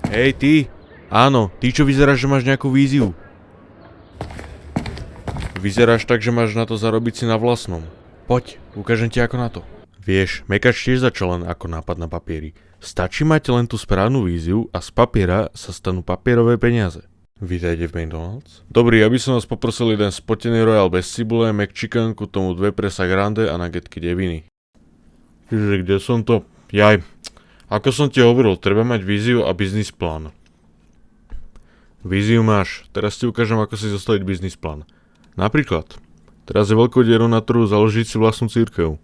Hej, ty! Áno, ty čo vyzeráš, že máš nejakú víziu? Vyzeráš tak, že máš na to zarobiť si na vlastnom. Poď, ukážem ti ako na to. Vieš, Mekač tiež začal len ako nápad na papieri. Stačí mať len tú správnu víziu a z papiera sa stanú papierové peniaze. Vítajte v McDonald's. Dobrý, aby som vás poprosil jeden spotený royal bez cibule, McChicken, ku tomu 2 presa grande a nuggetky deviny. Čiže kde som to? Jaj, ako som ti hovoril, treba mať víziu a biznis plán. Víziu máš, teraz ti ukážem, ako si zostaviť biznis plán. Napríklad, teraz je veľkou dierou na trhu založiť si vlastnú cirkev.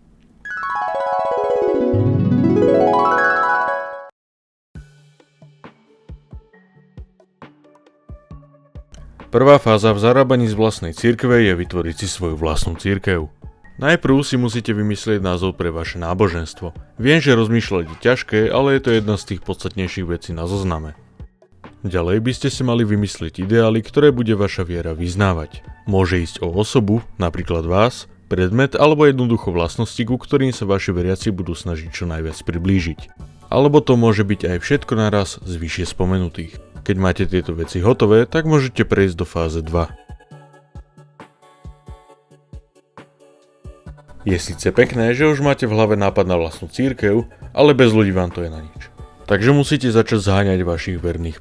Prvá fáza v zarábaní z vlastnej cirkve je vytvoriť si svoju vlastnú cirkev. Najprv si musíte vymyslieť názov pre vaše náboženstvo. Viem, že rozmýšľať je ťažké, ale je to jedna z tých podstatnejších vecí na zozname. Ďalej by ste si mali vymyslieť ideály, ktoré bude vaša viera vyznávať. Môže ísť o osobu, napríklad vás, predmet alebo jednoducho vlastnosti, ku ktorým sa vaši veriaci budú snažiť čo najviac priblížiť. Alebo to môže byť aj všetko naraz z vyššie spomenutých. Keď máte tieto veci hotové, tak môžete prejsť do fáze 2. Je síce pekné, že už máte v hlave nápad na vlastnú cirkev, ale bez ľudí vám to je na nič. Takže musíte začať zháňať vašich verných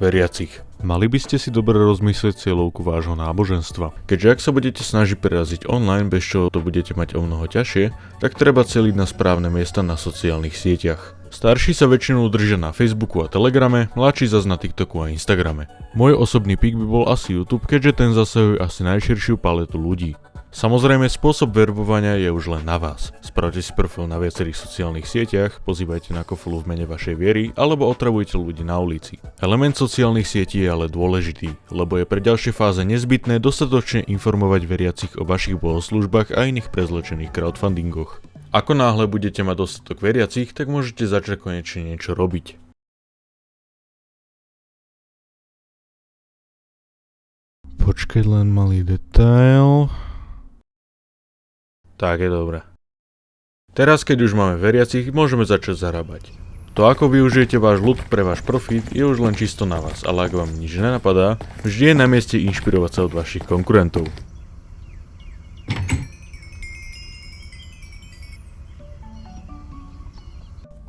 veriacich. Mali by ste si dobre rozmyslieť cieľovku vášho náboženstva. Keďže ak sa budete snažiť preraziť online, bez čoho to budete mať o mnoho ťažšie, tak treba celiť na správne miesta na sociálnych sieťach. Starší sa väčšinou držia na Facebooku a Telegrame, mladší zas na TikToku a Instagrame. Môj osobný pík by bol asi YouTube, keďže ten zasahuje asi najširšiu paletu ľudí. Samozrejme, spôsob verbovania je už len na vás. Spravte si profil na viacerých sociálnych sieťach, pozývajte na kofolu v mene vašej viery, alebo otravujte ľudí na ulici. Element sociálnych sietí je ale dôležitý, lebo je pre ďalšie fáze nezbytné dostatočne informovať veriacich o vašich bohoslúžbách a iných prezlečených crowdfundingoch. Ako náhle budete mať dostatok veriacich, tak môžete začať konečne niečo robiť. Počkaj len malý detail. Tak je dobré. Teraz, keď už máme veriacich, môžeme začať zarábať. To, ako využijete váš ľud pre váš profit, je už len čisto na vás, ale ak vám nič nenapadá, vždy je na mieste inšpirovať sa od vašich konkurentov.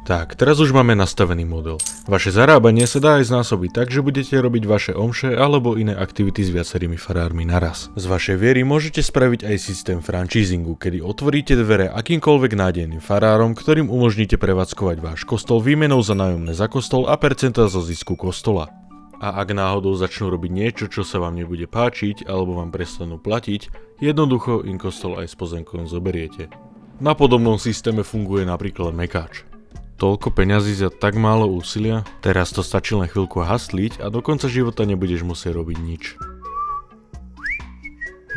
Tak, teraz už máme nastavený model. Vaše zarábanie sa dá aj znásobiť tak, že budete robiť vaše omše alebo iné aktivity s viacerými farármi naraz. Z vašej viery môžete spraviť aj systém franchisingu, kedy otvoríte dvere akýmkoľvek nádejným farárom, ktorým umožníte prevádzkovať váš kostol výmenou za nájomné za kostol a percentá zo zisku kostola. A ak náhodou začnú robiť niečo, čo sa vám nebude páčiť alebo vám prestanú platiť, jednoducho im kostol aj s pozemkom zoberiete. Na podobnom systéme funguje napríklad Mekač. Toľko peňazí za tak málo úsilia, teraz to stačí len chvíľku hasliť a do konca života nebudeš musieť robiť nič.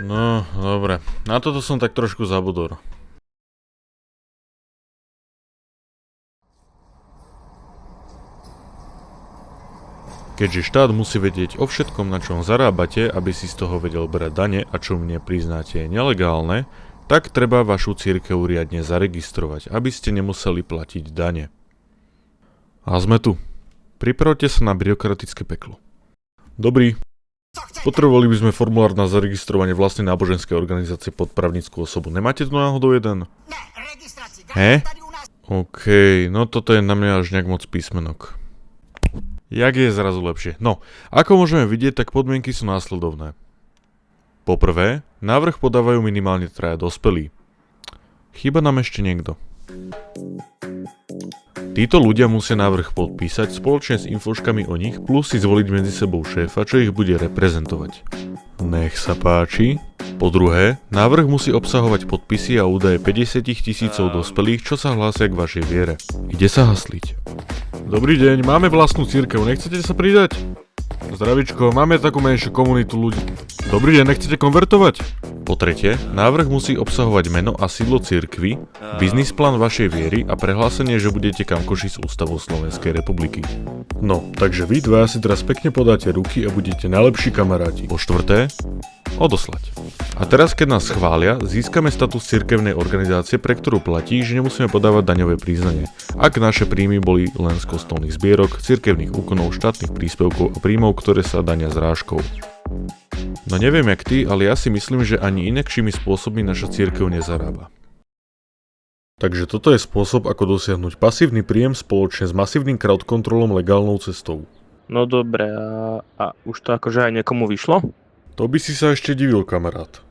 No, dobre, na toto som tak trošku zabudol. Keďže štát musí vedieť o všetkom, na čom zarábate, aby si z toho vedel brať dane a čo mne priznáte je nelegálne, tak treba vašu cirkev riadne zaregistrovať, aby ste nemuseli platiť dane. A sme tu. Pripravte sa na byrokratické peklo. Dobrý. Potrebovali by sme formulár na zaregistrovanie vlastnej náboženskej organizácie pod právnickú osobu. Nemáte tu náhodou jeden? He? OK, no toto je na mňa až nejak moc písmenok. Jak je zrazu lepšie? No, ako môžeme vidieť, tak podmienky sú následovné. Poprvé, návrh podávajú minimálne 3 dospelí. Chýba nám ešte niekto. Títo ľudia musia návrh podpísať spoločne s infoškami o nich plus si zvoliť medzi sebou šéfa, čo ich bude reprezentovať. Nech sa páči. Po druhé, návrh musí obsahovať podpisy a údaje 50 000 dospelých, čo sa hlásia k vašej viere. Ide sa hasliť. Dobrý deň, máme vlastnú cirkev, nechcete sa pridať? Zdravičko, máme takú menšiu komunitu ľudí. Dobrý deň, nechcete konvertovať? Po tretie, návrh musí obsahovať meno a sídlo cirkvi, biznisplán vašej viery a prehlásenie, že budete kamkoši s ústavou Slovenskej republiky. No, takže vy dvaja si teraz pekne podáte ruky a budete najlepší kamaráti. Po štvrté, odoslať. A teraz, keď nás schvália, získame status cirkevnej organizácie, pre ktorú platí, že nemusíme podávať daňové priznanie, ak naše príjmy boli len z kostolných zbierok, cirkevných úkonov, štátnych príspevkov a príjmov, ktoré sa dania zrážkou. No neviem jak ty, ale ja si myslím, že ani inakšími spôsobmi naša cirkev nezarába. Takže toto je spôsob, ako dosiahnuť pasívny príjem spoločne s masívnym crowd controlom legálnou cestou. No dobre, a už to akože aj niekomu vyšlo? To by si sa ešte divil, kamarát.